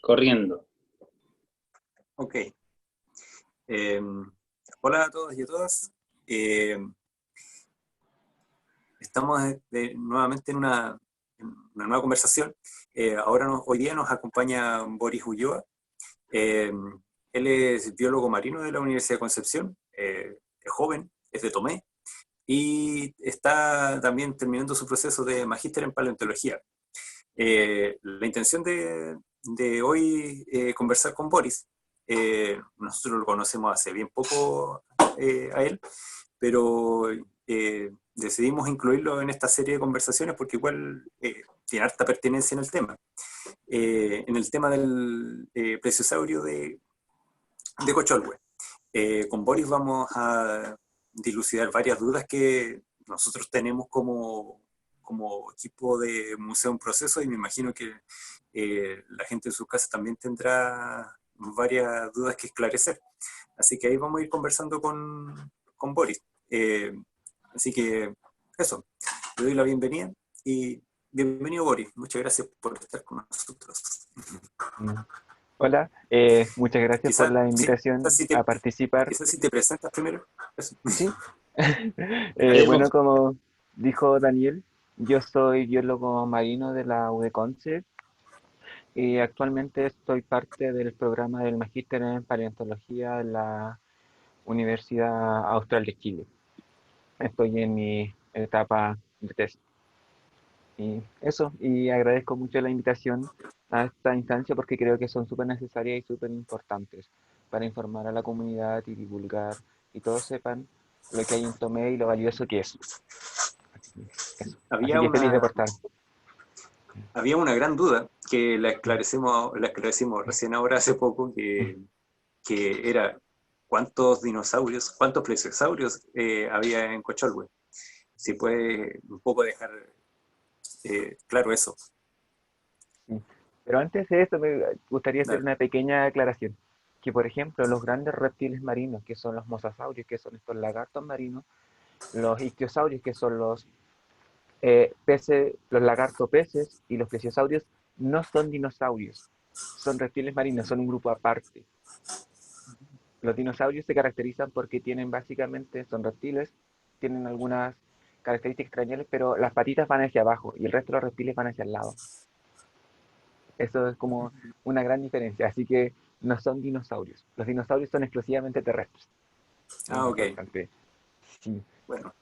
corriendo. Ok. Hola a todos y a todas. Estamos nuevamente en una nueva conversación. Hoy día nos acompaña Boris Ulloa. Eh, Él es biólogo marino de la Universidad de Concepción, es joven, es de Tomé, y está también terminando su proceso de magíster en paleontología. La intención de hoy conversar con Boris, nosotros lo conocemos hace bien poco a él, pero decidimos incluirlo en esta serie de conversaciones porque igual tiene harta pertinencia en el tema del plesiosaurio de Cocholhue. Con Boris vamos a dilucidar varias dudas que nosotros tenemos como equipo de Museo en Proceso, y me imagino que la gente en su casa también tendrá varias dudas que esclarecer. Así que ahí vamos a ir conversando con Boris. Eh, Así que eso, le doy la bienvenida y bienvenido Boris, muchas gracias por estar con nosotros. Mm. Hola, muchas gracias por Quizás la invitación a participar. si te presentas primero. Eso. Sí, Debo. bueno, como dijo Daniel, yo soy biólogo marino de la UdeConce y actualmente estoy parte del programa del Magíster en Paleontología en la Universidad Austral de Chile. Estoy en mi etapa de tesis. Y eso, y agradezco mucho la invitación a esta instancia porque creo que son súper necesarias y súper importantes para informar a la comunidad y divulgar y todos sepan lo que hay en Tomé y lo valioso que es. Eso. Así Había que feliz de una, aportar. había una gran duda que la esclarecimos recién ahora hace poco, que era cuántos plesiosaurios había en Cocholhue. Si puede un poco dejar claro eso. Sí. Pero antes de eso me gustaría hacer Dale. una pequeña aclaración. Que por ejemplo los grandes reptiles marinos, que son los mosasaurios, que son estos lagartos marinos, los ictiosaurios, que son los peces, los lagartos peces y los plesiosaurios, no son dinosaurios, son reptiles marinos, son un grupo aparte. Los dinosaurios se caracterizan porque tienen básicamente, son reptiles, tienen algunas características extrañas, pero las patitas van hacia abajo y el resto de los reptiles van hacia el lado. Eso es como una gran diferencia, así que no son dinosaurios. Los dinosaurios son exclusivamente terrestres. Es Ok. importante. Sí. Bueno,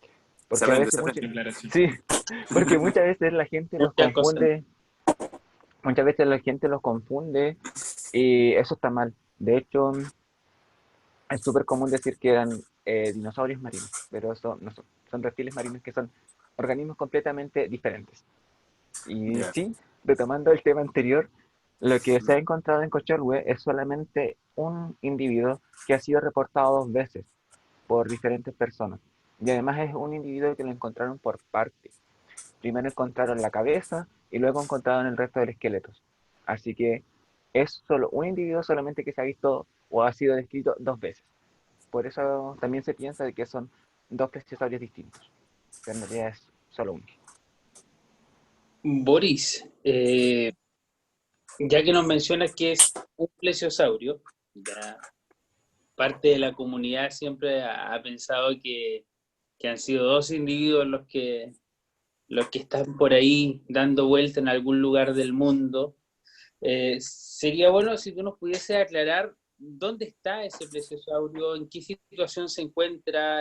Porque a se veces, aprende. sí, porque muchas veces la gente los Muchas cosas. confunde, muchas veces la gente los confunde y eso está mal. De hecho, es súper común decir que eran dinosaurios marinos, pero eso no son, son reptiles marinos que son organismos completamente diferentes. Y Ya. sí, retomando el tema anterior, lo que se ha encontrado en Cocholhue es solamente un individuo que ha sido reportado 2 veces por diferentes personas. Y además es un individuo que lo encontraron por parte. Primero encontraron la cabeza y luego encontraron el resto del esqueleto. Así que es solo un individuo solamente que se ha visto o ha sido descrito 2 veces. Por eso también se piensa de que son dos plesiosaurios distintos. Pero en realidad es solo uno. Boris, ya que nos mencionas que es un plesiosaurio, ya parte de la comunidad siempre ha pensado que han sido dos individuos los que están por ahí dando vuelta en algún lugar del mundo. Sería bueno si tú nos pudieses aclarar dónde está ese plesiosaurio, en qué situación se encuentra,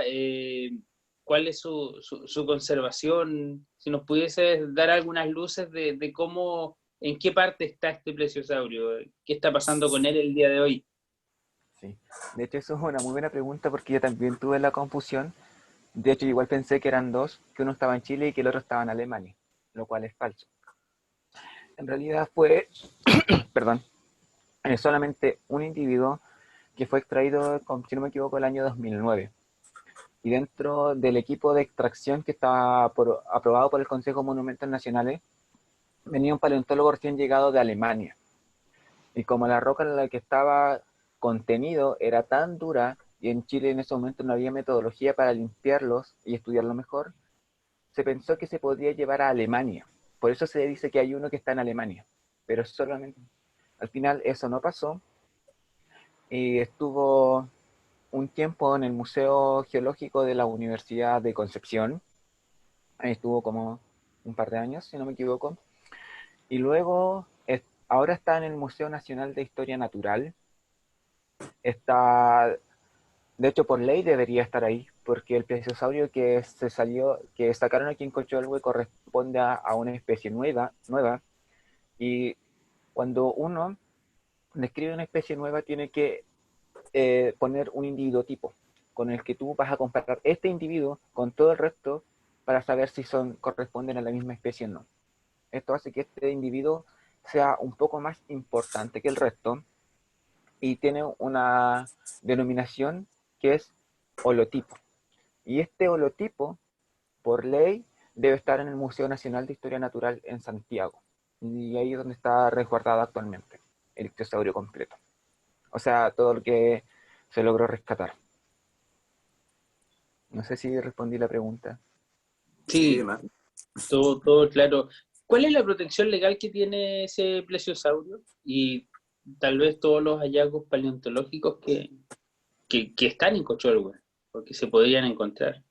cuál es su conservación, si nos pudieses dar algunas luces de cómo, en qué parte está este plesiosaurio, qué está pasando con él el día de hoy. Sí. De hecho, eso es una muy buena pregunta porque yo también tuve la confusión. De hecho, igual pensé que eran dos, que uno estaba en Chile y que el otro estaba en Alemania, lo cual es falso. En realidad fue, perdón, solamente un individuo que fue extraído, si no me equivoco, el año 2009. Y dentro del equipo de extracción que estaba aprobado por el Consejo de Monumentos Nacionales, venía un paleontólogo recién llegado de Alemania. Y como la roca en la que estaba contenido era tan dura, y en Chile en ese momento no había metodología para limpiarlos y estudiarlo mejor, se pensó que se podía llevar a Alemania. Por eso se dice que hay uno que está en Alemania, pero solamente Al final eso no pasó y estuvo un tiempo en el Museo Geológico de la Universidad de Concepción. Ahí estuvo como un par de años, si no me equivoco. Y luego, ahora está en el Museo Nacional de Historia Natural. Está, de hecho, por ley debería estar ahí, porque el plesiosaurio que sacaron aquí en Cocholhue corresponde a una especie nueva, y cuando uno describe una especie nueva tiene que poner un individuo tipo, con el que tú vas a comparar este individuo con todo el resto para saber si corresponden a la misma especie o no. Esto hace que este individuo sea un poco más importante que el resto y tiene una denominación que es holotipo. Y este holotipo, por ley, debe estar en el Museo Nacional de Historia Natural en Santiago. Y ahí es donde está resguardado actualmente el ictiosaurio completo. O sea, todo lo que se logró rescatar. No sé si respondí la pregunta. Sí, Sí, demás. todo claro. ¿Cuál es la protección legal que tiene ese plesiosaurio? Y tal vez todos los hallazgos paleontológicos que están en Cocholhue, porque se podrían encontrar.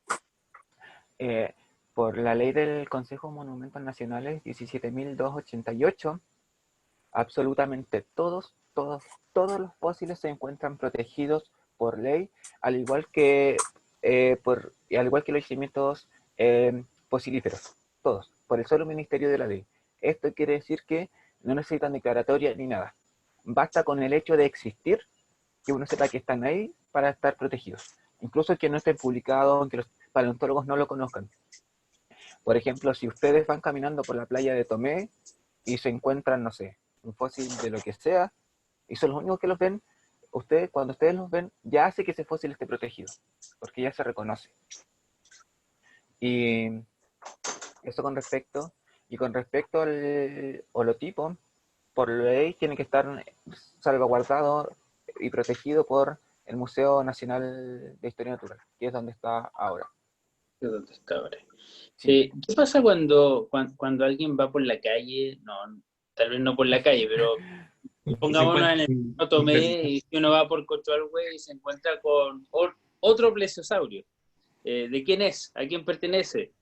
Eh, por la ley del Consejo de Monumentos Nacionales 17.288, absolutamente todos los fósiles se encuentran protegidos por ley, al igual que los yacimientos fosilíferos, todos, por el solo Ministerio de la Ley. Esto quiere decir que no necesitan declaratoria ni nada. Basta con el hecho de existir, que uno sepa que están ahí para estar protegidos. Incluso que no estén publicados, aunque los paleontólogos no lo conozcan. Por ejemplo, si ustedes van caminando por la playa de Tomé y se encuentran, no sé, un fósil de lo que sea, y son los únicos que los ven, cuando ustedes los ven, ya hace que ese fósil esté protegido, porque ya se reconoce. Y eso con respecto al holotipo, por ley tiene que estar salvaguardado y protegido por el Museo Nacional de Historia Natural, que es donde está ahora. ¿De dónde está ahora? Sí. ¿Qué pasa cuando alguien va por la calle? No, tal vez no por la calle, pero Y se pongámonos encuentra en el un Tomé plesiosaurio. y si uno va por Cocholhue y se encuentra con otro plesiosaurio. ¿De quién es? ¿A quién pertenece?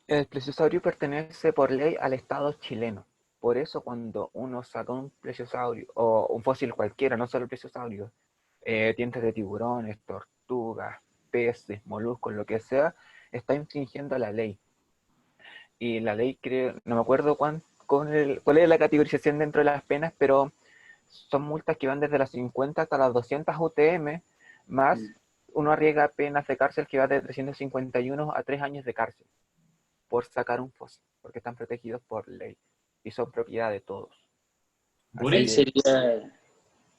El plesiosaurio pertenece por ley al Estado chileno. Por eso cuando uno saca un plesiosaurio, o un fósil cualquiera, no solo el plesiosaurio, dientes de tiburones, tortugas, peces, moluscos, lo que sea, está infringiendo la ley. Y la ley, creo, no me acuerdo cuál es la categorización dentro de las penas, pero son multas que van desde las 50 hasta las 200 UTM, más uno arriesga penas de cárcel que va de 351 a 3 años de cárcel por sacar un fósil, porque están protegidos por ley y son propiedad de todos. Así Ahí Boris, que, sería,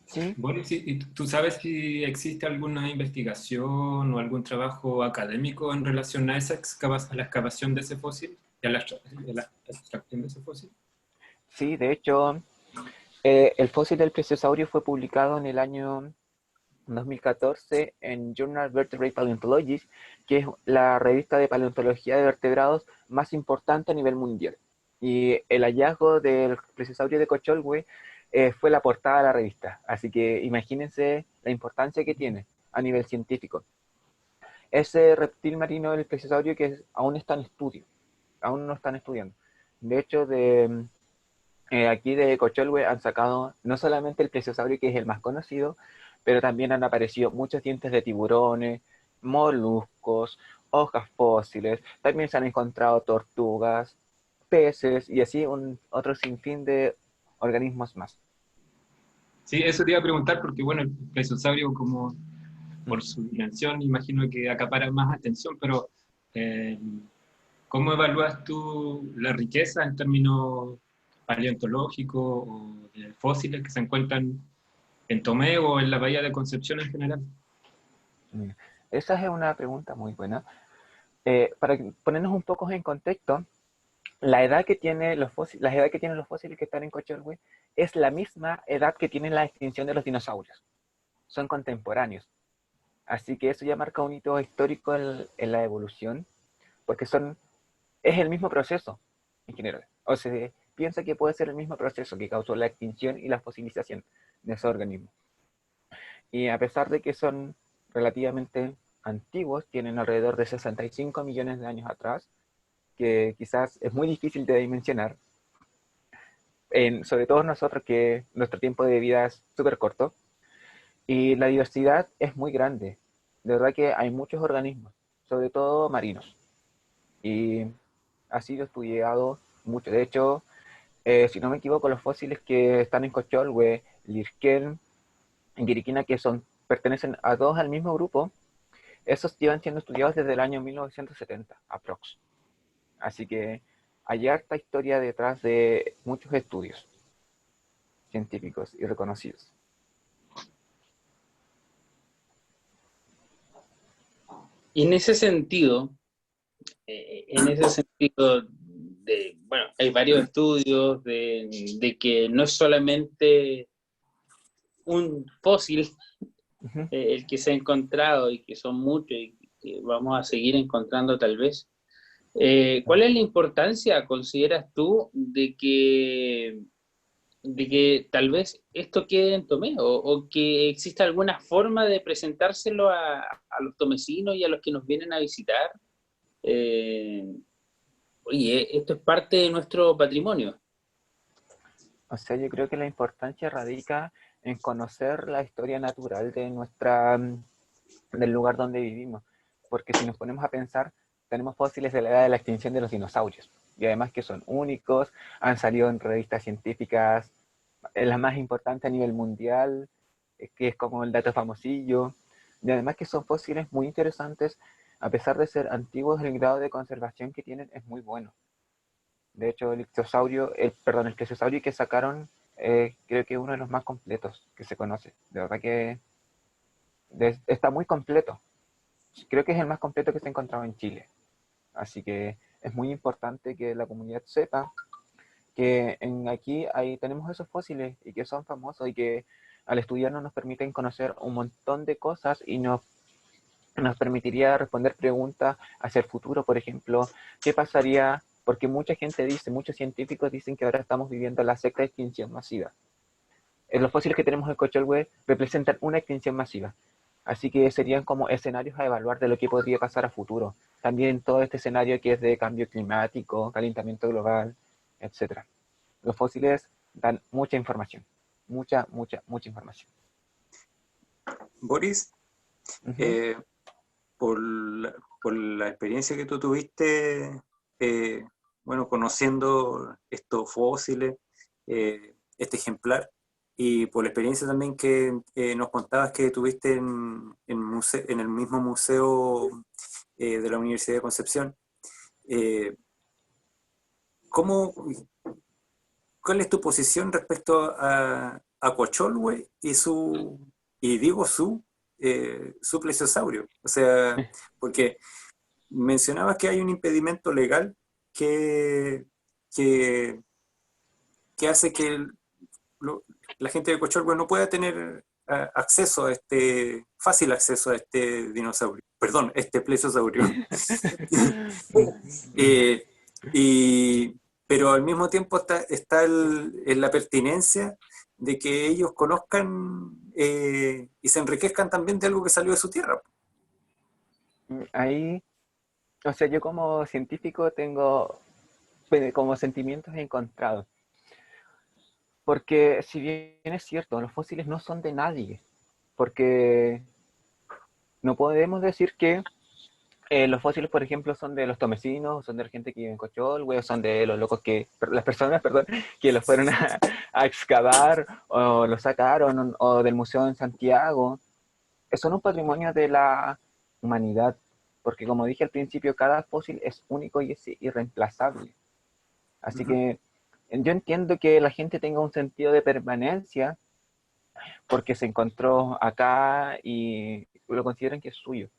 sí, Boris, ¿y tú sabes si existe alguna investigación o algún trabajo académico en relación a a la excavación de ese fósil y a la extracción de ese fósil? sí, de hecho, el fósil del plesiosaurio fue publicado en el año 2014 en Journal Vertebrate Paleontology, que es la revista de paleontología de vertebrados más importante a nivel mundial. Y el hallazgo del plesiosaurio de Cocholhue fue la portada de la revista. Así que imagínense la importancia que tiene a nivel científico. Ese reptil marino del plesiosaurio que aún está en estudio, aún no están estudiando. De hecho, aquí de Cocholhue han sacado no solamente el plesiosaurio, que es el más conocido, pero también han aparecido muchos dientes de tiburones, moluscos, hojas fósiles, también se han encontrado tortugas, peces y así otro sinfín de organismos más. Sí, eso te iba a preguntar porque, bueno, el plesiosaurio como por su dimensión imagino que acapara más atención, pero eh, ¿cómo evalúas tú la riqueza en términos paleontológicos o de fósiles que se encuentran en Tomé o en la Bahía de Concepción en general? Esa es una pregunta muy buena. Para ponernos un poco en contexto, las edades que tienen los fósiles que están en Cocholhue es la misma edad que tiene la extinción de los dinosaurios. Son contemporáneos. Así que eso ya marca un hito histórico en la evolución, porque es el mismo proceso en general. O sea, piensa que puede ser el mismo proceso que causó la extinción y la fosilización de esos organismos. Y a pesar de que son relativamente antiguos, tienen alrededor de 65 millones de años atrás, que quizás es muy difícil de dimensionar, sobre todo nosotros que nuestro tiempo de vida es súper corto, y la diversidad es muy grande. De verdad que hay muchos organismos, sobre todo marinos, y ha sido estudiado mucho. De hecho, si no me equivoco, los fósiles que están en Cocholwe, Lirquén, en Quiriquina, que pertenecen a todos al mismo grupo, esos llevan siendo estudiados desde el año 1970, aprox. Así que hay harta historia detrás de muchos estudios científicos y reconocidos. Y en ese sentido bueno, hay varios estudios de que no es solamente un fósil Ujú. el que se ha encontrado y que son muchos y que vamos a seguir encontrando tal vez. ¿Cuál es la importancia, consideras tú, de que tal vez esto quede en Tomé o que exista alguna forma de presentárselo a los tomecinos y a los que nos vienen a visitar? Eh, Oye, esto es parte de nuestro patrimonio. O sea, yo creo que la importancia radica en conocer la historia natural de del lugar donde vivimos. Porque si nos ponemos a pensar, tenemos fósiles de la edad de la extinción de los dinosaurios. Y además que son únicos, han salido en revistas científicas, en la más importante a nivel mundial, que es como el dato famosillo. Y además que son fósiles muy interesantes, a pesar de ser antiguos, el grado de conservación que tienen es muy bueno. De hecho, el plesiosaurio que sacaron, creo que es uno de los más completos que se conoce. De verdad que está muy completo. Creo que es el más completo que se ha encontrado en Chile. Así que es muy importante que la comunidad sepa que aquí tenemos esos fósiles y que son famosos y que al estudiarnos nos permiten conocer un montón de cosas y nos permitiría responder preguntas hacia el futuro. Por ejemplo, ¿qué pasaría? Porque mucha gente dice, muchos científicos dicen que ahora estamos viviendo la sexta extinción masiva. Los fósiles que tenemos en Cocholwe representan una extinción masiva. Así que serían como escenarios a evaluar de lo que podría pasar a futuro. También todo este escenario que es de cambio climático, calentamiento global, etcétera. Los fósiles dan mucha información. Mucha, mucha, mucha información. Boris, Ujú. eh, por la experiencia que tú tuviste, bueno, conociendo estos fósiles, este ejemplar, y por la experiencia también que nos contabas que tuviste en el mismo museo de la Universidad de Concepción, eh, ¿cómo, ¿cuál es tu posición respecto a Cocholwe y digo su plesiosaurio? O sea, porque mencionabas que hay un impedimento legal que, que, que hace que lo- la gente de Cocholwe no pueda tener fácil acceso a este dinosaurio, perdón, este plesiosaurio. Eh, y, pero al mismo tiempo está en la pertinencia de que ellos conozcan y se enriquezcan también de algo que salió de su tierra. Ahí, o sea, yo como científico tengo como sentimientos encontrados. Porque si bien es cierto, los fósiles no son de nadie. Porque no podemos decir que los fósiles, por ejemplo, son de los tomecinos, son de la gente que vive en Cocholwe, o son de los locos las personas, perdón, que los fueron a excavar, o los sacaron, o del museo en Santiago. Son un patrimonio de la humanidad, porque como dije al principio, cada fósil es único y es irreemplazable. Así Ujú. que yo entiendo que la gente tenga un sentido de permanencia porque se encontró acá y lo consideran que es suyo.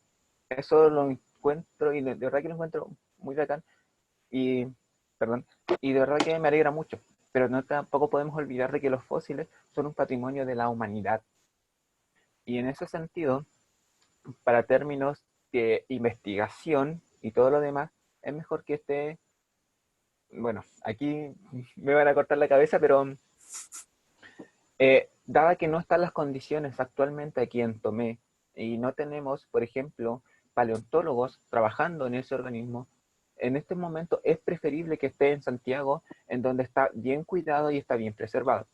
Eso lo encuentro y de verdad que lo encuentro muy bacán y, perdón, y de verdad que me alegra mucho. Pero no tampoco podemos olvidar de que los fósiles son un patrimonio de la humanidad. Y en ese sentido, para términos de investigación y todo lo demás, es mejor que esté bueno, aquí me van a cortar la cabeza, pero dada que no están las condiciones actualmente aquí en Tomé y no tenemos, por ejemplo, paleontólogos trabajando en ese organismo, en este momento es preferible que esté en Santiago, en donde está bien cuidado y está bien preservado.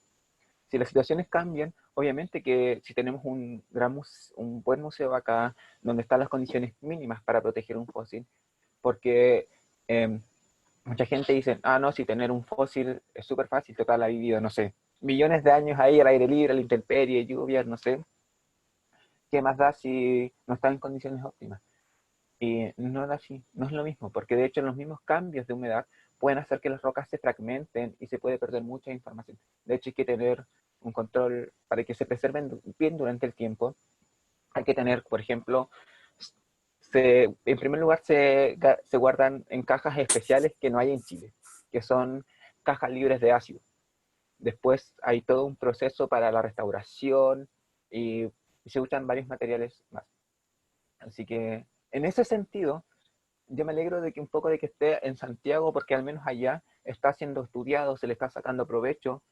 Si las situaciones cambian, obviamente que si tenemos un buen museo acá, donde están las condiciones mínimas para proteger un fósil, porque mucha gente dice, ah, no, si tener un fósil es súper fácil, total, ha vivido, no sé, millones de años ahí al aire libre, a la intemperie, lluvias, no sé, ¿qué más da si no está en condiciones óptimas? Y no es así, no es lo mismo, porque de hecho los mismos cambios de humedad pueden hacer que las rocas se fragmenten y se puede perder mucha información. De hecho hay que tener un control para que se preserven bien durante el tiempo. Hay que tener, por ejemplo, en primer lugar se guardan en cajas especiales que no hay en Chile, que son cajas libres de ácido. Después hay todo un proceso para la restauración y se usan varios materiales más. Así que en ese sentido, yo me alegro de que un poco de que esté en Santiago, porque al menos allá está siendo estudiado, se le está sacando provecho,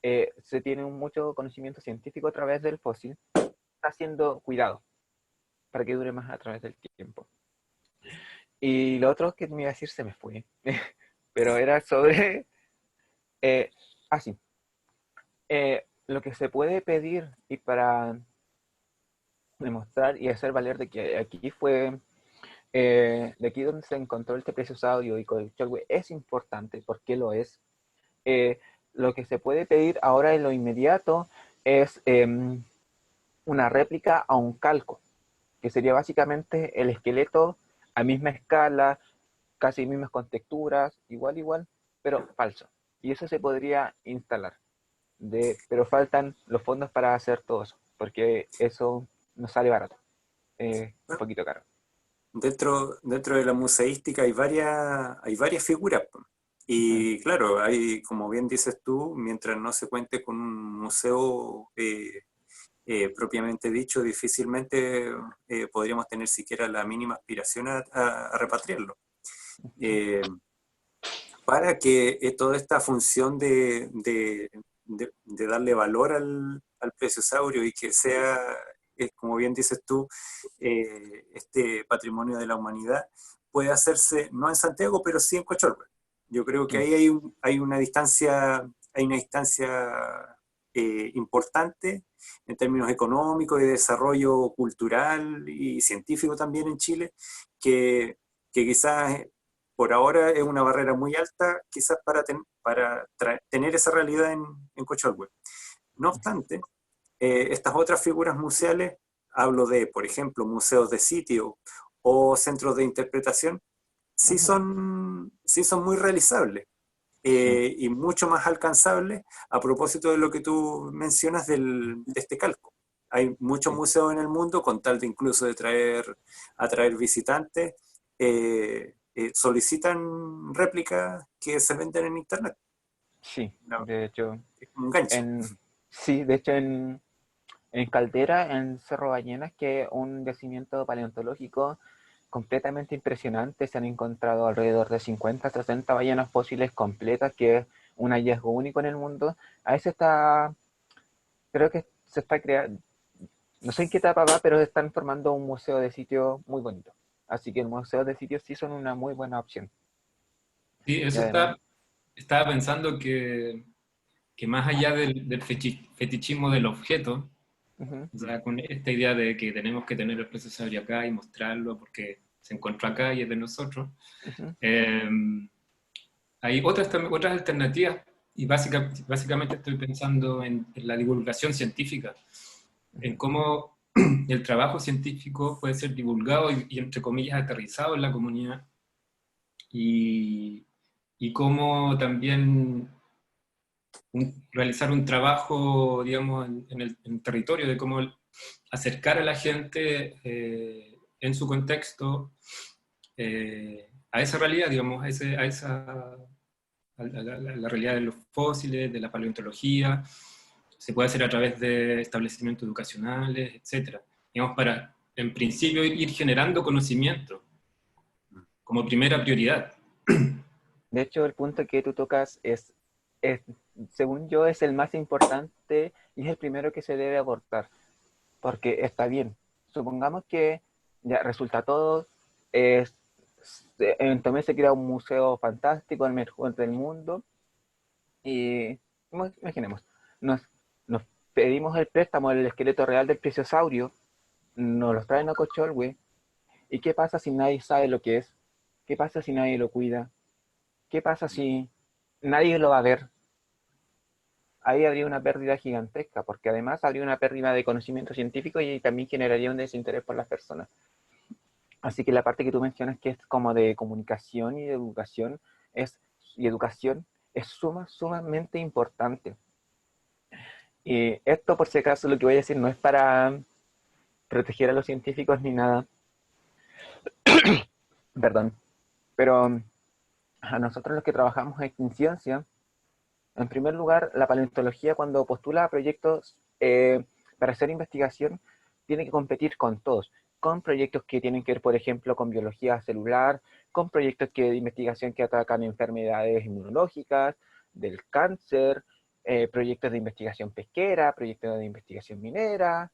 se tiene mucho conocimiento científico a través del fósil, está siendo cuidado para que dure más a través del tiempo. Y lo otro que me iba a decir se me fue, pero era sobre, eh, sí, lo que se puede pedir y para demostrar y hacer valer de que aquí fue de aquí donde se encontró este precioso audio y Codelchogbe es importante, porque lo es. Lo que se puede pedir ahora en lo inmediato es una réplica a un calco, que sería básicamente el esqueleto a misma escala, casi mismas contexturas, igual, pero falso. Y eso se podría instalar. Pero faltan los fondos para hacer todo eso, porque eso no sale barato, un poquito caro. Dentro de la museística hay varias figuras. Y claro, hay, como bien dices tú, mientras no se cuente con un museo propiamente dicho, difícilmente podríamos tener siquiera la mínima aspiración a repatriarlo. Para que toda esta función de darle valor al plesiosaurio y que sea, como bien dices tú, este patrimonio de la humanidad, puede hacerse no en Santiago, pero sí en Cochorbe. Yo creo que ahí hay una distancia importante en términos económicos y de desarrollo cultural y científico también en Chile, que quizás por ahora es una barrera muy alta, quizás para tener esa realidad en Cochorbe. No obstante, estas otras figuras museales, hablo de, por ejemplo, museos de sitio o centros de interpretación, sí son muy realizables y mucho más alcanzables a propósito de lo que tú mencionas de este calco. Hay muchos museos en el mundo, con tal de incluso de atraer visitantes, solicitan réplicas que se venden en internet. Sí, No, de hecho, es un gancho. sí, de hecho en Caldera, en Cerro Ballenas, que es un yacimiento paleontológico completamente impresionante, se han encontrado alrededor de 50, 60 ballenas fósiles completas, que es un hallazgo único en el mundo. A veces creo que se está creando, no sé en qué etapa va, pero están formando un museo de sitio muy bonito. Así que el museo de sitios sí son una muy buena opción. Sí, Y eso además, estaba pensando que más allá del fetichismo del objeto, uh-huh, o sea, con esta idea de que tenemos que tener el procesador acá y mostrarlo porque se encontró acá y es de nosotros, uh-huh, eh, hay otras alternativas y básicamente estoy pensando en la divulgación científica, en uh-huh. cómo el trabajo científico puede ser divulgado y entre comillas aterrizado en la comunidad y cómo también realizar un trabajo, digamos, en el territorio, de cómo acercar a la gente en su contexto a esa realidad, digamos, a la realidad de los fósiles, de la paleontología. Se puede hacer a través de establecimientos educacionales, etcétera. Digamos, para, en principio, ir generando conocimiento como primera prioridad. De hecho, el punto que tú tocas es, según yo, es el más importante y es el primero que se debe abordar, porque está bien. Supongamos que ya resulta todo, es, eventualmente se crea un museo fantástico, el mejor del mundo, y imaginemos, nos, nos pedimos el préstamo del esqueleto real del plesiosaurio, nos lo traen a Cocholwe, ¿y qué pasa si nadie sabe lo que es? ¿Qué pasa si nadie lo cuida? ¿Qué pasa si nadie lo va a ver? Ahí habría una pérdida gigantesca, porque además habría una pérdida de conocimiento científico y también generaría un desinterés por las personas. Así que la parte que tú mencionas que es como de comunicación y de educación es sumamente importante. Y esto, por si acaso, lo que voy a decir no es para proteger a los científicos ni nada, perdón, pero a nosotros los que trabajamos en ciencia, en primer lugar, la paleontología cuando postula proyectos para hacer investigación tiene que competir con todos, con proyectos que tienen que ver, por ejemplo, con biología celular, con proyectos de investigación que atacan enfermedades inmunológicas, del cáncer, proyectos de investigación pesquera, proyectos de investigación minera,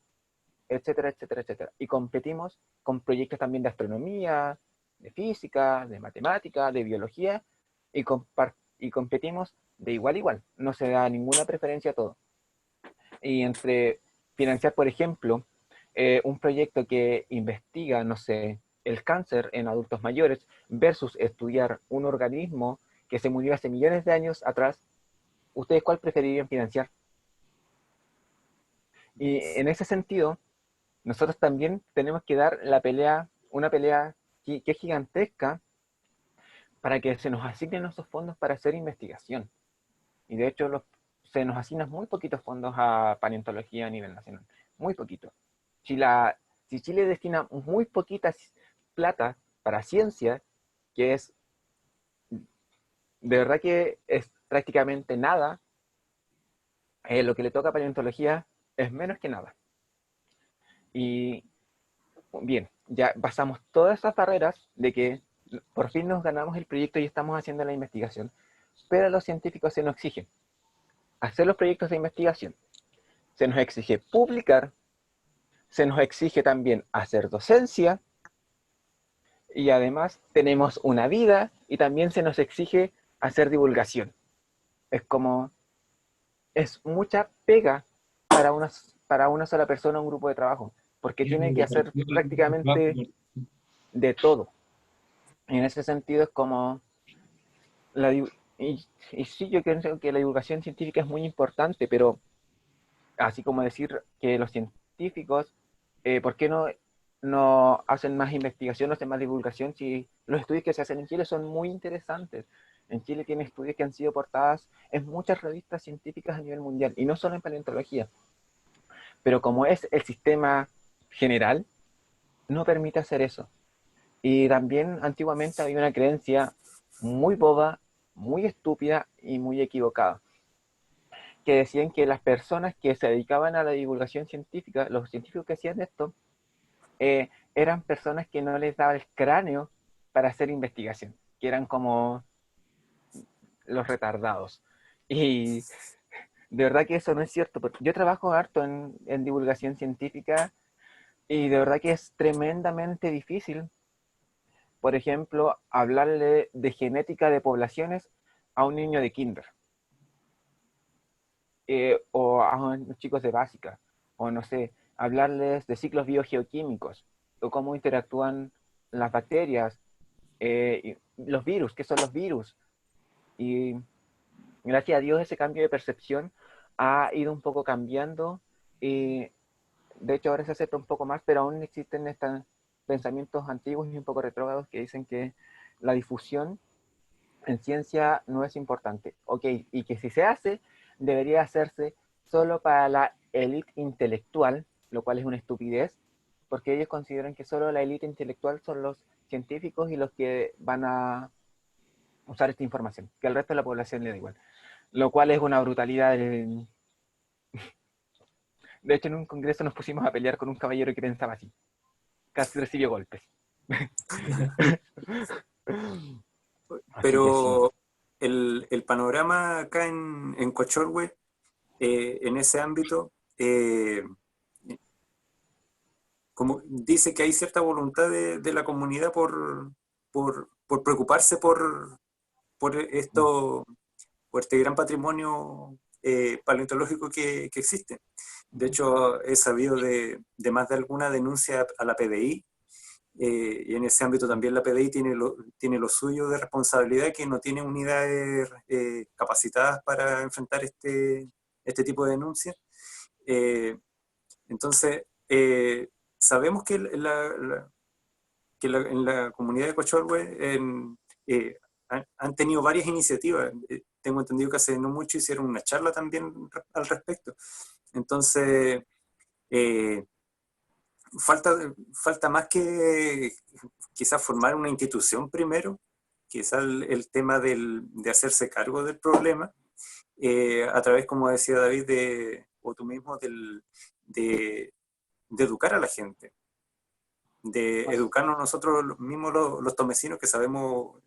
etcétera, etcétera, etcétera. Y competimos con proyectos también de astronomía, de física, de matemática, de biología, y, y competimos de igual a igual. No se da ninguna preferencia a todo. Y entre financiar, por ejemplo, un proyecto que investiga, no sé, el cáncer en adultos mayores versus estudiar un organismo que se murió hace millones de años atrás, ¿ustedes cuál preferirían financiar? Y en ese sentido, nosotros también tenemos que dar la pelea, una pelea que es gigantesca para que se nos asignen esos fondos para hacer investigación. Y de hecho se nos asignan muy poquitos fondos a paleontología a nivel nacional, muy poquito. Si, si Chile destina muy poquita plata para ciencia, que es de verdad que es prácticamente nada, lo que le toca a paleontología es menos que nada. Y bien, ya pasamos todas esas barreras de que por fin nos ganamos el proyecto y estamos haciendo la investigación, pero a los científicos se nos exige hacer los proyectos de investigación, se nos exige publicar, se nos exige también hacer docencia y además tenemos una vida y también se nos exige hacer divulgación. Es como, es mucha pega para una sola persona, un grupo de trabajo, porque tiene que hacer prácticamente de todo. Y en ese sentido es como, la, y sí, yo creo que la divulgación científica es muy importante, pero así como decir que los científicos, ¿por qué no hacen más investigación, no hacen más divulgación si los estudios que se hacen en Chile son muy interesantes? En Chile tiene estudios que han sido portadas en muchas revistas científicas a nivel mundial, y no solo en paleontología. Pero como es el sistema general, no permite hacer eso. Y también antiguamente había una creencia muy boba, muy estúpida y muy equivocada, que decían que las personas que se dedicaban a la divulgación científica, los científicos que hacían esto, eran personas que no les daba el cráneo para hacer investigación, que eran como los retardados. Y de verdad que eso no es cierto, porque yo trabajo harto en divulgación científica y de verdad que es tremendamente difícil, por ejemplo, hablarle de genética de poblaciones a un niño de kinder. O a unos chicos de básica, o no sé, hablarles de ciclos biogeoquímicos, o cómo interactúan las bacterias, los virus, qué son los virus. Y gracias a Dios ese cambio de percepción ha ido un poco cambiando, y de hecho ahora se acepta un poco más, pero aún existen estos pensamientos antiguos y un poco retrógrados que dicen que la difusión en ciencia no es importante. Ok, y que si se hace, debería hacerse solo para la élite intelectual, lo cual es una estupidez, porque ellos consideran que solo la élite intelectual son los científicos y los que van a usar esta información, que al resto de la población le da igual. Lo cual es una brutalidad. De hecho, en un congreso nos pusimos a pelear con un caballero que pensaba así. Casi recibió golpes. Así que Pero sí. el panorama acá en Cochorwe, en ese ámbito, como dice que hay cierta voluntad de la comunidad por preocuparse por esto, por este gran patrimonio paleontológico que existe. De hecho, he sabido de más de alguna denuncia a la PDI, y en ese ámbito también la PDI tiene lo suyo de responsabilidad, que no tiene unidades capacitadas para enfrentar este tipo de denuncias. Entonces, sabemos que en la comunidad de Cochorwe han tenido varias iniciativas. Tengo entendido que hace no mucho hicieron una charla también al respecto. Entonces, falta más que quizás formar una institución primero, quizás el tema de hacerse cargo del problema, a través, como decía David, o tú mismo, de educar a la gente, de educarnos nosotros mismos los tomecinos, que sabemos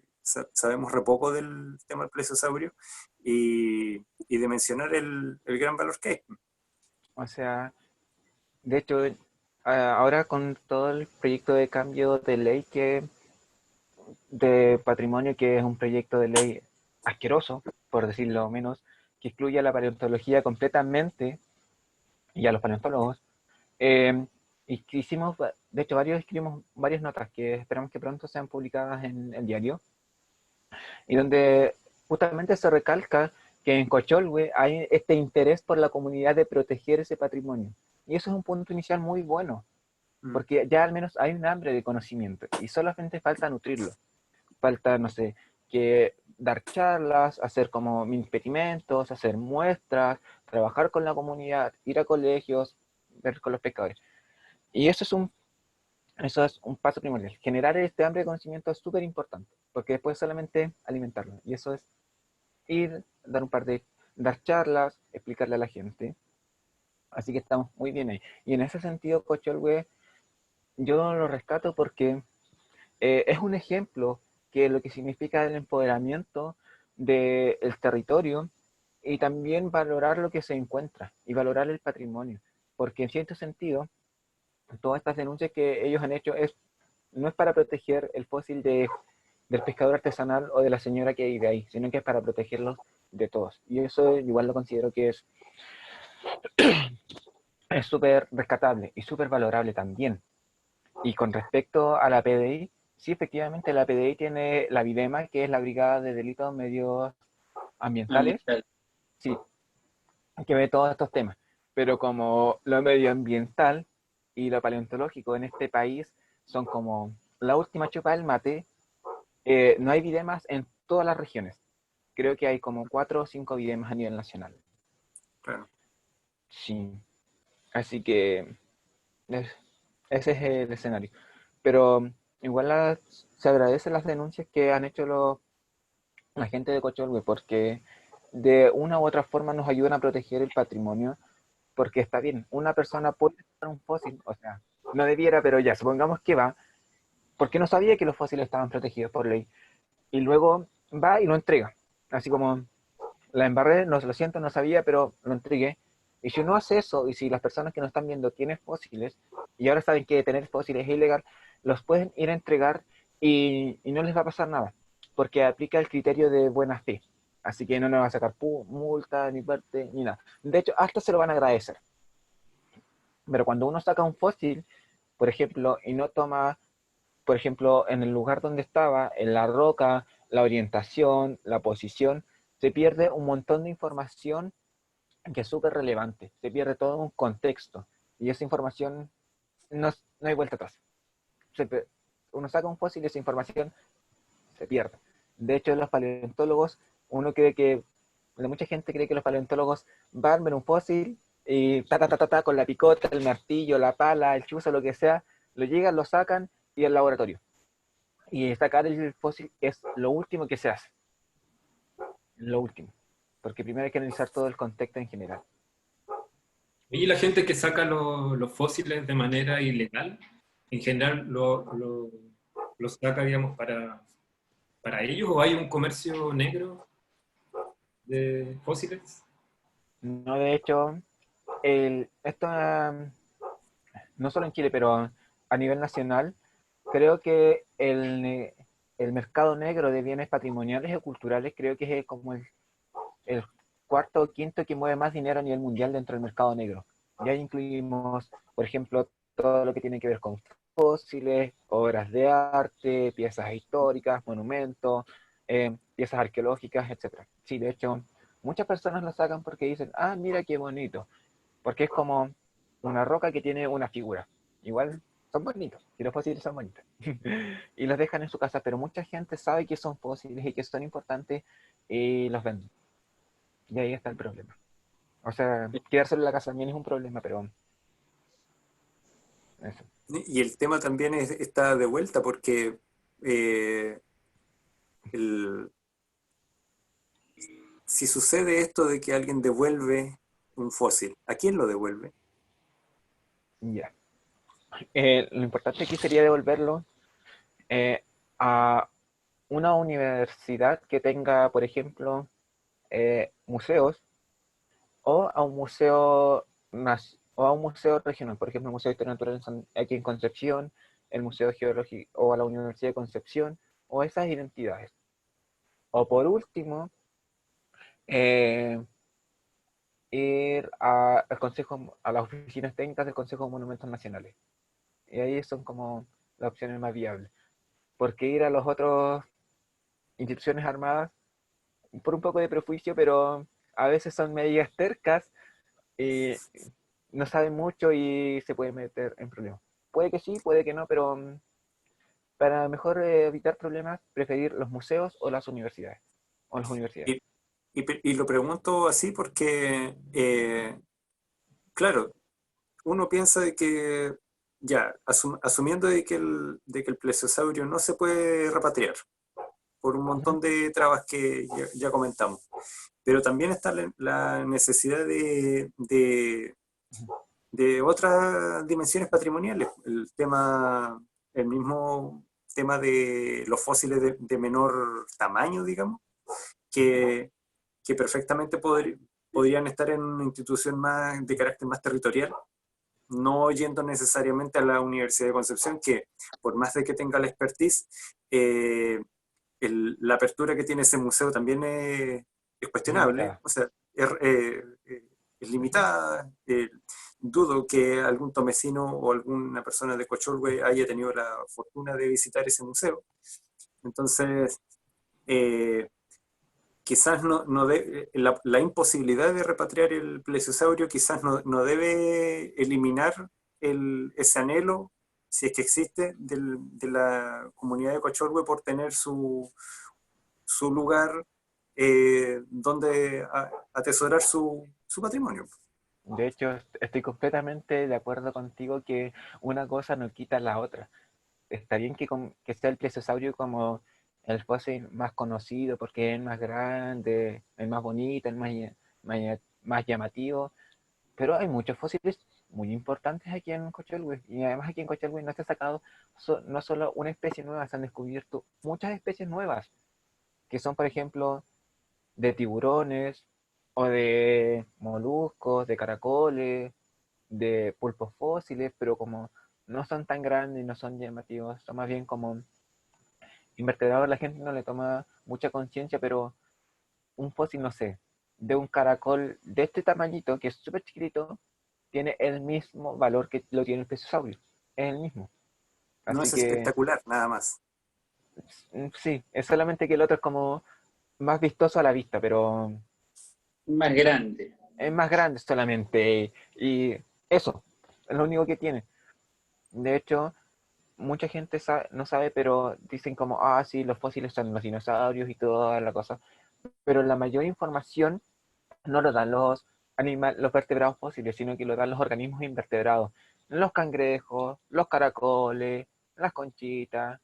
re poco del tema del plesiosaurio, y de mencionar el gran valor que hay. O sea, de hecho, ahora con todo el proyecto de cambio de ley de patrimonio, que es un proyecto de ley asqueroso, por decirlo menos, que excluye a la paleontología completamente y a los paleontólogos, y que de hecho, escribimos varias notas que esperamos que pronto sean publicadas en el diario, y donde justamente se recalca que en Cocholwe hay este interés por la comunidad de proteger ese patrimonio. Y eso es un punto inicial muy bueno, porque ya al menos hay un hambre de conocimiento y solamente falta nutrirlo. Falta, no sé, que dar charlas, hacer como experimentos, hacer muestras, trabajar con la comunidad, ir a colegios, ver con los pescadores. Y eso es un paso primordial. Generar este hambre de conocimiento es súper importante, porque después solamente alimentarlo. Y eso es ir, dar charlas, explicarle a la gente. Así que estamos muy bien ahí. Y en ese sentido, Cocholwe, yo lo rescato porque es un ejemplo que lo que significa el empoderamiento del territorio y también valorar lo que se encuentra y valorar el patrimonio. Porque en cierto sentido, todas estas denuncias que ellos han hecho no es para proteger el fósil del pescador artesanal o de la señora que vive ahí, sino que es para protegerlos de todos. Y eso igual lo considero que es súper rescatable y súper valorable también. Y con respecto a la PDI, sí, efectivamente la PDI tiene la BIDEMA, que es la Brigada de Delitos Medioambientales, Ambiental. sí, que ve todos estos temas. Pero como lo medioambiental y lo paleontológico en este país son como la última chupa del mate, no hay videmas en todas las regiones. Creo que hay como 4 o 5 videmas a nivel nacional. Claro. Sí. Así que ese es el escenario. Pero igual se agradecen las denuncias que han hecho la gente de Cocholwe, porque de una u otra forma nos ayudan a proteger el patrimonio, porque está bien, una persona puede usar un fósil, o sea, no debiera, pero ya, supongamos que va, porque no sabía que los fósiles estaban protegidos por ley, y luego va y lo entrega, así como la embarré, no lo siento, no sabía, pero lo entregué. Y si uno hace eso, y si las personas que nos están viendo tienen fósiles, y ahora saben que tener fósiles es ilegal, los pueden ir a entregar y no les va a pasar nada, porque aplica el criterio de buena fe. Así que no nos va a sacar multa, ni parte, ni nada. De hecho, hasta se lo van a agradecer. Pero cuando uno saca un fósil, por ejemplo, y no toma, por ejemplo, en el lugar donde estaba, en la roca, la orientación, la posición, se pierde un montón de información que es súper relevante. Se pierde todo un contexto. Y esa información no hay vuelta atrás. Uno saca un fósil y esa información se pierde. De hecho, los paleontólogos, mucha gente cree que los paleontólogos van a ver un fósil y con la picota, el martillo, la pala, el chuzo, lo que sea, lo llegan, lo sacan y al laboratorio. Y sacar el fósil es lo último que se hace. Lo último. Porque primero hay que analizar todo el contexto en general. Y la gente que saca los fósiles de manera ilegal, en general lo saca, digamos, para ellos, o hay un comercio negro de fósiles? No, de hecho, esto no solo en Chile, pero a nivel nacional, creo que el mercado negro de bienes patrimoniales o culturales creo que es como el cuarto o quinto que mueve más dinero a nivel mundial dentro del mercado negro. Ya incluimos, por ejemplo, todo lo que tiene que ver con fósiles, obras de arte, piezas históricas, monumentos, piezas arqueológicas, etcétera. Sí, de hecho, muchas personas lo sacan porque dicen, ah, mira qué bonito, porque es como una roca que tiene una figura. Igual son bonitos, y los fósiles son bonitos. Y los dejan en su casa, pero mucha gente sabe que son fósiles y que son importantes y los venden. Y ahí está el problema. O sea, quedárselo en la casa también es un problema, pero eso. Y el tema también está de vuelta porque eh, el, si sucede esto de que alguien devuelve un fósil, ¿a quién lo devuelve? Ya. Lo importante aquí sería devolverlo eh, a una universidad que tenga, por ejemplo, museos o a un museo más o a un museo regional, por ejemplo, el Museo de Historia Natural aquí en Concepción, el Museo Geológico o a la Universidad de Concepción o esas identidades. O por último, eh, ir al Consejo, a las oficinas técnicas del Consejo de Monumentos Nacionales. Y ahí son como las opciones más viables. Porque ir a las otras instituciones armadas, por un poco de prejuicio, pero a veces son medidas tercas y no saben mucho y se pueden meter en problemas. Puede que sí, puede que no, pero para mejor evitar problemas, preferir los museos o las universidades. O las universidades. Y, y lo pregunto así porque, claro, uno piensa de que, ya, asumiendo de que el plesiosaurio no se puede repatriar por un montón de trabas que ya comentamos, pero también está la necesidad de otras dimensiones patrimoniales. El mismo tema de los fósiles de menor tamaño, digamos, que, que perfectamente podrían estar en una institución más de carácter más territorial, no yendo necesariamente a la Universidad de Concepción, que por más de que tenga la expertise, eh, la apertura que tiene ese museo también es cuestionable, Limitada. o sea, es limitada. Dudo que algún tomecino o alguna persona de Cocholwe haya tenido la fortuna de visitar ese museo. Entonces, eh, quizás la imposibilidad de repatriar el plesiosaurio quizás no debe eliminar ese anhelo, si es que existe, de la comunidad de Cochorwe por tener su lugar donde atesorar su patrimonio. De hecho, estoy completamente de acuerdo contigo que una cosa no quita la otra. Está bien que sea el plesiosaurio como el fósil más conocido porque es el más grande, el más bonito, más llamativo, pero hay muchos fósiles muy importantes aquí en Cochelwe y además aquí en Cochelwe no se ha sacado no solo una especie nueva, se han descubierto muchas especies nuevas que son, por ejemplo, de tiburones o de moluscos, de caracoles, de pulpos fósiles, pero como no son tan grandes, no son llamativos, son más bien como invertebrados, la gente no le toma mucha conciencia, pero un fósil, no sé, de un caracol de este tamañito, que es súper chiquitito, tiene el mismo valor que lo tiene el plesiosaurio, es el mismo. No Así es que espectacular, nada más. sí, es solamente que el otro es como más vistoso a la vista, pero Más grande. es más grande solamente. Y eso, es lo único que tiene. De hecho, mucha gente no sabe, pero dicen como, ah, sí, los fósiles son los dinosaurios y toda la cosa. Pero la mayor información no lo dan los vertebrados fósiles, sino que lo dan los organismos invertebrados. Los cangrejos, los caracoles, las conchitas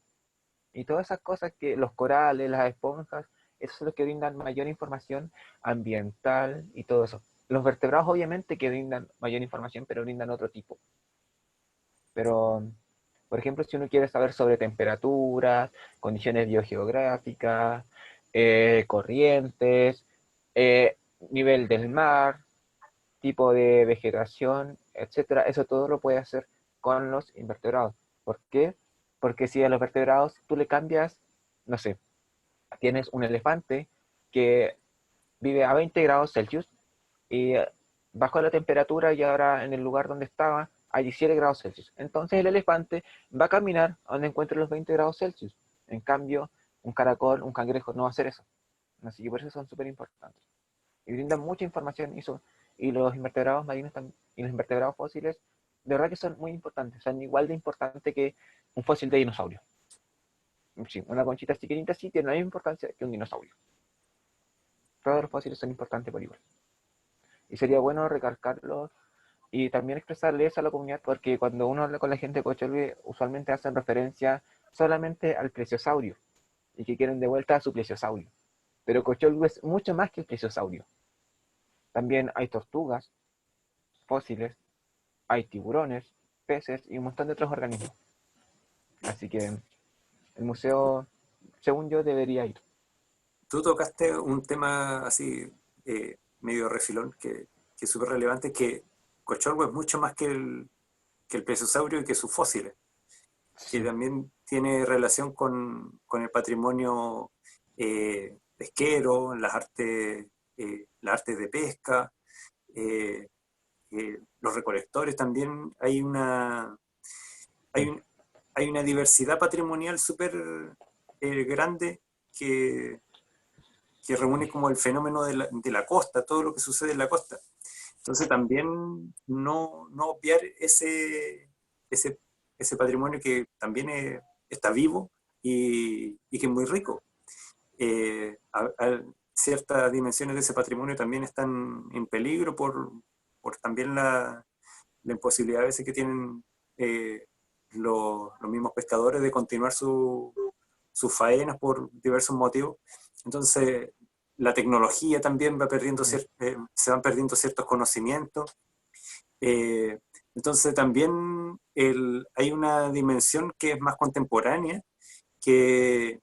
y todas esas cosas que los corales, las esponjas, esos son los que brindan mayor información ambiental y todo eso. Los vertebrados obviamente que brindan mayor información, pero brindan otro tipo. Pero, por ejemplo, si uno quiere saber sobre temperaturas, condiciones biogeográficas, corrientes, nivel del mar, tipo de vegetación, etcétera. Eso todo lo puede hacer con los invertebrados. ¿Por qué? Porque si a los vertebrados tú le cambias, no sé, tienes un elefante que vive a 20 grados Celsius y bajó la temperatura y ahora en el lugar donde estaba hay 17 grados Celsius. Entonces el elefante va a caminar a donde encuentre los 20 grados Celsius. En cambio, un caracol, un cangrejo no va a hacer eso. Así que por eso son súper importantes. Y brindan mucha información y los invertebrados marinos y los invertebrados fósiles, de verdad que son muy importantes. Son igual de importantes que un fósil de dinosaurio. Sí, una conchita chiquitita sí tiene la misma importancia que un dinosaurio. Todos los fósiles son importantes por igual. Y sería bueno recalcarlo y también expresarle eso a la comunidad, porque cuando uno habla con la gente de Cocholwe, usualmente hacen referencia solamente al plesiosaurio y que quieren de vuelta a su plesiosaurio. Pero Cocholwe es mucho más que el plesiosaurio. También hay tortugas, fósiles, hay tiburones, peces y un montón de otros organismos. Así que el museo, según yo, debería ir. Tú tocaste un tema así, medio refilón, que es súper relevante, que Cocholwo es mucho más que el plesiosaurio y que sus fósiles, que Sí. también tiene relación con el patrimonio pesquero, las artes de pesca, eh, los recolectores también. Hay, un- hay una diversidad patrimonial súper grande que, que reúne como el fenómeno de la costa, todo lo que sucede en la costa. Entonces también no obviar ese patrimonio que también está vivo y que es muy rico. Ciertas dimensiones de ese patrimonio también están en peligro por también la imposibilidad a veces que tienen los mismos pescadores de continuar sus faenas por diversos motivos. Entonces, la tecnología también se van perdiendo ciertos conocimientos. Eh, entonces, también hay una dimensión que es más contemporánea, que,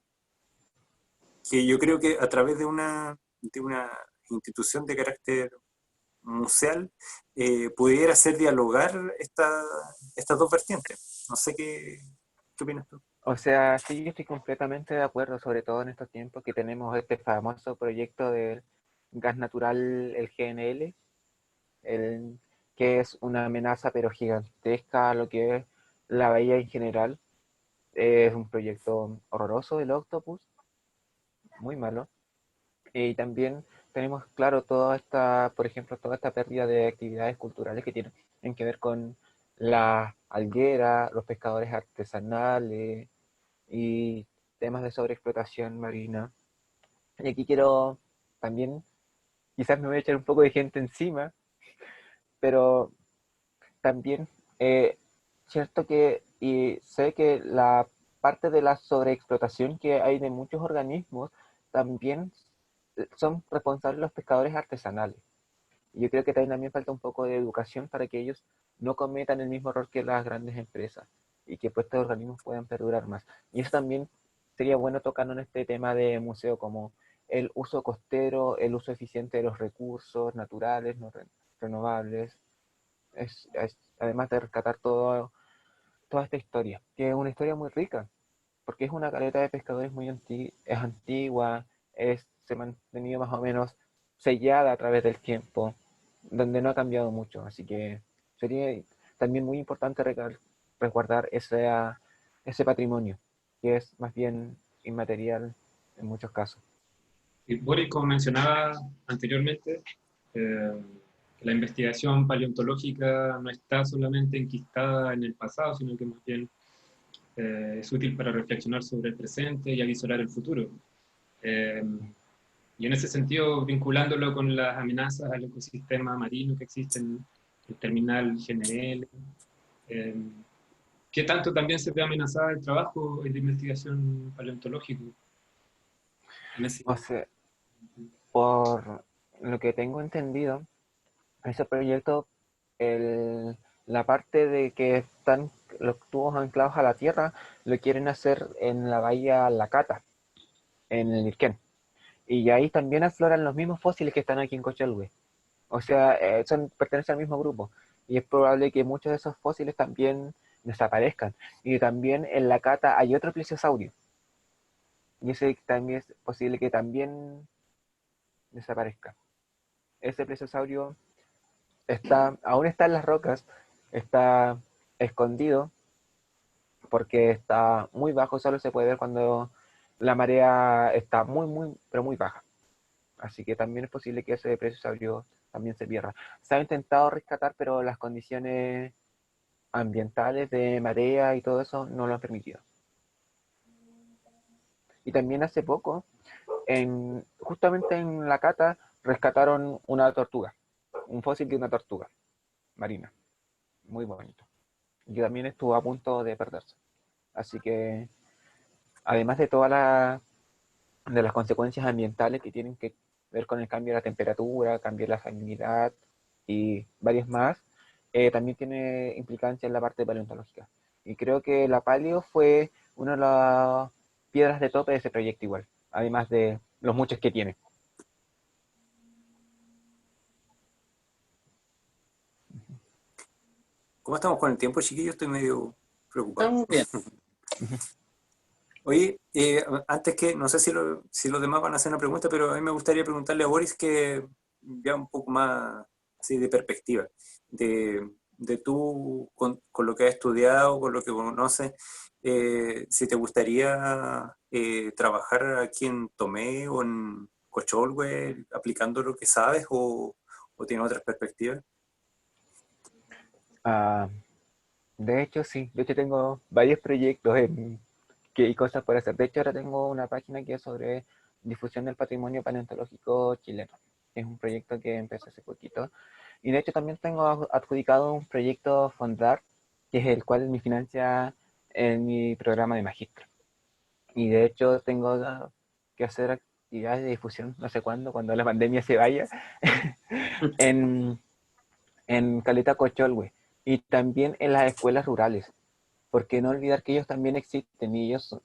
que yo creo que a través de una institución de carácter museal pudiera hacer dialogar estas dos vertientes. No sé qué opinas tú. O sea, sí, yo estoy completamente de acuerdo, sobre todo en estos tiempos que tenemos este famoso proyecto del gas natural, el GNL, el, que es una amenaza pero gigantesca a lo que es la bahía en general. Es un proyecto horroroso del Octopus, muy malo. Y también tenemos claro toda esta, por ejemplo, toda esta pérdida de actividades culturales que tienen que ver con la alguera, los pescadores artesanales y temas de sobreexplotación marina. Y aquí quiero también, quizás me voy a echar un poco de gente encima, pero también cierto que, y sé que la parte de la sobreexplotación que hay de muchos organismos también son responsables los pescadores artesanales. Y yo creo que también falta un poco de educación para que ellos no cometan el mismo error que las grandes empresas y que pues, estos organismos puedan perdurar más. Y eso también sería bueno tocando en este tema de museo, como el uso costero, el uso eficiente de los recursos naturales, no renovables, además de rescatar toda esta historia, que es una historia muy rica, porque es una caleta de pescadores es antigua, se ha mantenido más o menos sellada a través del tiempo, donde no ha cambiado mucho, así que sería también muy importante resguardar ese patrimonio, que es más bien inmaterial en muchos casos. Y Boris, como mencionaba anteriormente, que la investigación paleontológica no está solamente enquistada en el pasado, sino que más bien es útil para reflexionar sobre el presente y avisorar el futuro. Eh, y en ese sentido, vinculándolo con las amenazas al ecosistema marino que existen, el terminal GNL, eh, ¿qué tanto también se ve amenazada el trabajo en la investigación paleontológica? En ese... O sea, por lo que tengo entendido, ese proyecto, la parte de que están los tubos anclados a la tierra, lo quieren hacer en la bahía Lacata, en el Irquén. Y ahí también afloran los mismos fósiles que están aquí en Cochelhue. O sea, pertenecen al mismo grupo. Y es probable que muchos de esos fósiles también desaparezcan. Y también en la cata hay otro plesiosaurio. Y ese también es posible que también desaparezca. Ese plesiosaurio aún está en las rocas, está escondido porque está muy bajo, solo se puede ver cuando la marea está pero muy baja. Así que también es posible que ese plesiosaurio también se pierda. Se ha intentado rescatar, pero las condiciones ambientales de marea y todo eso no lo han permitido. Y también hace poco, justamente en la cata, rescataron una tortuga, un fósil de una tortuga marina, muy bonito. Y también estuvo a punto de perderse. Así que, además de de las consecuencias ambientales que tienen que ver con el cambio de la temperatura, cambio de la salinidad y varias más, también tiene implicancia en la parte paleontológica. Y creo que la paleo fue una de las piedras de tope de ese proyecto igual, además de los muchos que tiene. ¿Cómo estamos con el tiempo, chiquillos? Estoy medio preocupado. Estamos bien. Oye, antes que, no sé si los demás van a hacer una pregunta, pero a mí me gustaría preguntarle a Boris que ya un poco más así de perspectiva, de tú con lo que has estudiado, con lo que conoces, si te gustaría trabajar aquí en Tomé o en Cocholhue aplicando lo que sabes o tienes otras perspectivas. Ah, de hecho, sí. De hecho, tengo varios proyectos y cosas por hacer. De hecho, ahora tengo una página que es sobre difusión del patrimonio paleontológico chileno. Es un proyecto que empecé hace poquito. Y de hecho, también tengo adjudicado un proyecto Fondar, que es el cual me financia en mi programa de magíster. Y de hecho, tengo que hacer actividades de difusión, no sé cuándo, cuando la pandemia se vaya, en, en Caleta Cocholhue y también en las escuelas rurales, porque no olvidar que ellos también existen y ellos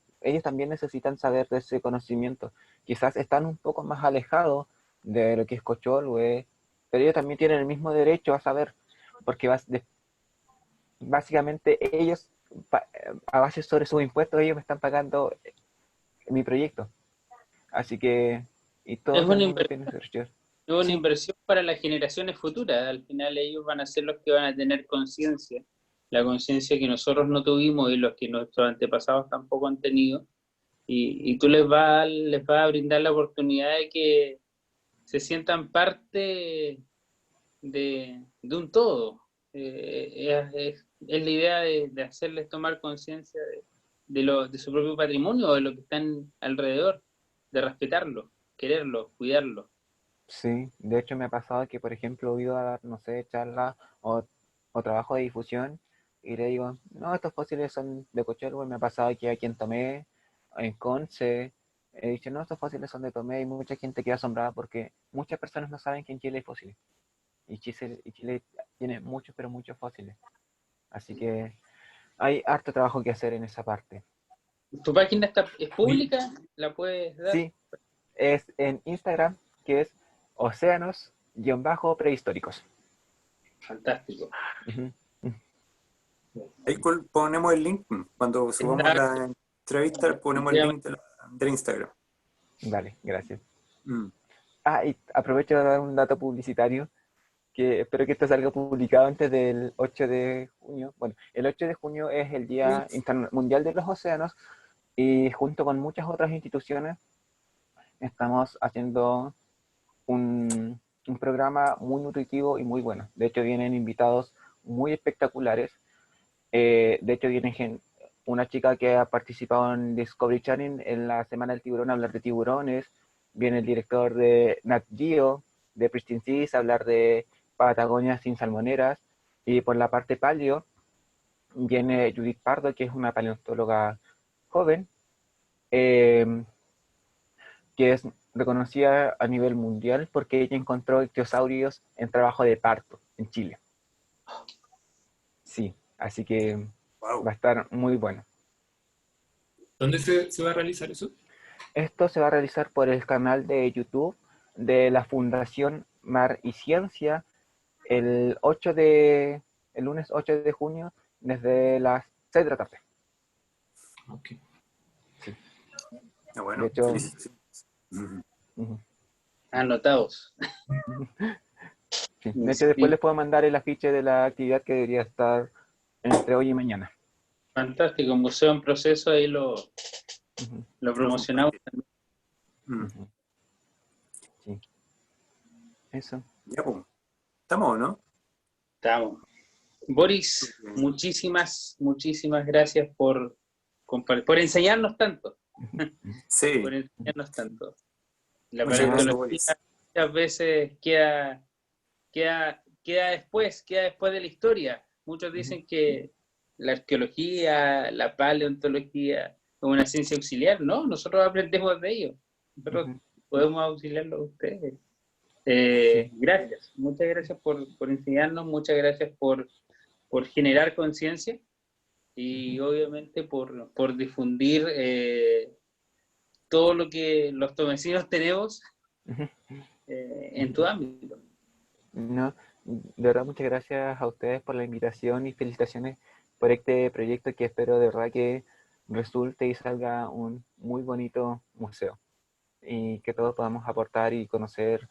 también necesitan saber de ese conocimiento. Quizás están un poco más alejados de lo que es Cocholhue, pero ellos también tienen el mismo derecho a saber, porque básicamente ellos, a base sobre sus impuestos, ellos me están pagando mi proyecto. Así que, y Es todos al una mundo inversión, tienen derechos. es una Sí, inversión para las generaciones futuras. Al final ellos van a ser los que van a tener conciencia, la conciencia que nosotros no tuvimos y los que nuestros antepasados tampoco han tenido. Y tú les vas a brindar la oportunidad de que se sientan parte de un todo. Es la idea de hacerles tomar conciencia de su propio patrimonio o de lo que están alrededor, de respetarlo, quererlo, cuidarlo. sí. De hecho, me ha pasado que, por ejemplo, he ido a dar, no sé, charlas o trabajo de difusión y le digo, no, estos fósiles son de Cochelhue. Me ha pasado que aquí en Tomé, en Conce, he dicho, no, estos fósiles son de Tomé y mucha gente queda asombrada porque muchas personas no saben que en Chile hay fósiles. Y Chile tiene muchos, pero muchos fósiles. Así que hay harto trabajo que hacer en esa parte. ¿Tu página es Oye, pública? ¿La puedes dar? Sí, es en Instagram, que es océanos-prehistóricos. Fantástico. Ujú. Ahí ponemos el link, cuando subamos Está la entrevista ponemos el link del Instagram. Vale, gracias. Mm. Y aprovecho de dar un dato publicitario, que espero que esto salga publicado antes del 8 de junio. Bueno, el 8 de junio es el Día Mundial de los Océanos y junto con muchas otras instituciones estamos haciendo un programa muy nutritivo y muy bueno. De hecho, vienen invitados muy espectaculares. De hecho, viene una chica que ha participado en Discovery Channel en la Semana del Tiburón a hablar de tiburones. Viene el director de Nat Geo, de Pristine Seas, a hablar de Patagonia sin salmoneras. Y por la parte paleo, viene Judith Pardo, que es una paleontóloga joven, eh, que es reconocida a nivel mundial porque ella encontró ictiosaurios en trabajo de parto en Chile. Sí, así que va Wow. a estar muy bueno. ¿dónde se va a realizar eso? Esto se va a realizar por el canal de YouTube de la Fundación Mar y Ciencia el lunes 8 de junio desde las 6 de la tarde. Ok. Ah, bueno, De hecho, felicitaciones. Ujú. ujú, Anotados. sí. De hecho, después les puedo mandar el afiche de la actividad que debería estar entre hoy y mañana. Fantástico, Museo en Proceso, ahí lo Ujú, Lo promocionamos. compartí. Mm. ujú. Sí, eso. Ya, pues. ¿Estamos o no? Estamos. Boris, muchísimas gracias por enseñarnos tanto, Sí, por enseñarnos tanto. La muchas gracias, paleontología Boris. muchas veces queda después de la historia. Muchos Ujú, dicen que la arqueología, la paleontología es una ciencia auxiliar, ¿no? Nosotros aprendemos de ello. Nosotros ujú. podemos auxiliarlo a ustedes. Sí. Gracias, muchas gracias por enseñarnos, muchas gracias por generar conciencia y Ujú, obviamente por difundir todo lo que los tomecinos tenemos ujú, en tu ámbito. no, de verdad, muchas gracias a ustedes por la invitación y felicitaciones por este proyecto que espero de verdad que resulte y salga un muy bonito museo y que todos podamos aportar y conocer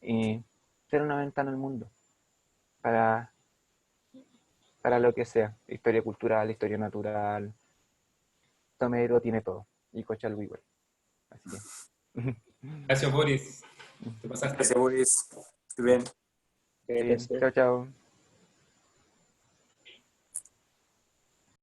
y ser una ventana al mundo para, para lo que sea, historia cultural, historia natural. Tomero tiene todo y Cochalvo igual. Así que, Gracias, Boris. Te pasaste. Gracias, Boris. Estoy bien. sí, Gracias. chao, chao.